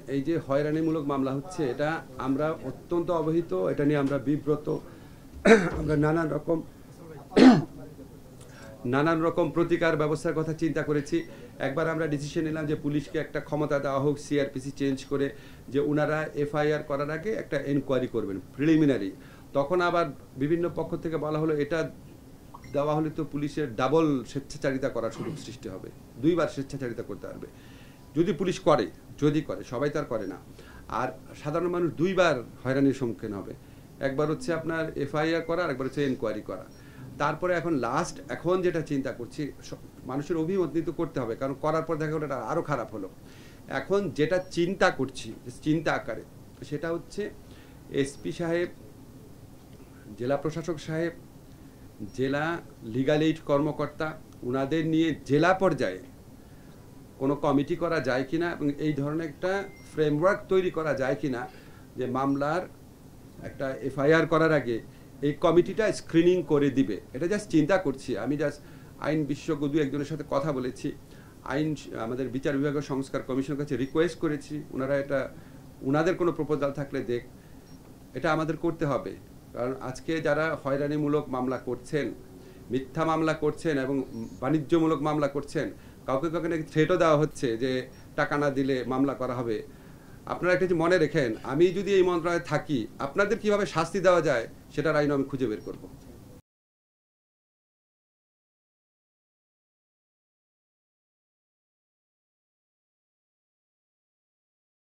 এই যে হয়রানিমূলক মামলা হচ্ছে এটা আমরা অত্যন্ত অবহিত, এটা নিয়ে আমরা বিব্রত। আমরা নানান রকম প্রতিকার ব্যবস্থার কথা চিন্তা করেছি। একবার আমরা ডিসিশন নিলাম যে পুলিশকে একটা ক্ষমতা দেওয়া হোক, সিআরপিসি চেঞ্জ করে, যে ওনারা এফআইআর করার আগে একটা এনকোয়ারি করবেন প্রিলিমিনারি। তখন আবার বিভিন্ন পক্ষ থেকে বলা হলো এটা দেওয়া হলে তো পুলিশের ডাবল স্বেচ্ছাচারিতা করার সুযোগ সৃষ্টি হবে, দুইবার স্বেচ্ছাচারিতা করতে পারবে যদি পুলিশ করে, সবাই তার করে না। আর সাধারণ মানুষ দুইবার হয়রানির সম্মুখীন হবে, একবার হচ্ছে আপনার এফআইআর করা, আর একবার হচ্ছে এনকোয়ারি করা। তারপরে এখন যেটা চিন্তা করছি, মানুষের অভিমত নিতে করতে হবে, কারণ করার পর দেখা গেলো এটা আরও খারাপ হলো। এখন যেটা চিন্তা করছি চিন্তা আকারে, সেটা হচ্ছে এসপি সাহেব, জেলা প্রশাসক সাহেব, জেলা লিগ্যাল এইড কর্মকর্তা, ওনাদের নিয়ে জেলা পর্যায়ে কোনো কমিটি করা যায় কিনা এবং এই ধরনের একটা ফ্রেমওয়ার্ক তৈরি করা যায় কিনা, যে মামলার একটা এফআইআর করার আগে এই কমিটিটা স্ক্রিনিং করে দিবে। এটা জাস্ট চিন্তা করছি আমি, জাস্ট আইন বিশেষজ্ঞ দু একজনের সাথে কথা বলেছি, আমাদের বিচার বিভাগের সংস্কার কমিশনের কাছে রিকোয়েস্ট করেছি, ওনারা এটা ওনাদের কোনো প্রপোজাল থাকলে দেখ। এটা আমাদের করতে হবে, কারণ আজকে যারা হয়রানিমূলক মামলা করছেন, মিথ্যা মামলা করছেন এবং বাণিজ্যমূলক মামলা করছেন, কাউকে নাকি থ্রেটও দেওয়া হচ্ছে যে টাকা না দিলে মামলা করা হবে। আপনারা একটা কিছু মনে রেখেন, আমি যদি এই মন্ত্রণালয়ে থাকি, আপনাদের কিভাবে শাস্তি দেওয়া যায় সেটার আইন আমি খুঁজে বের করব।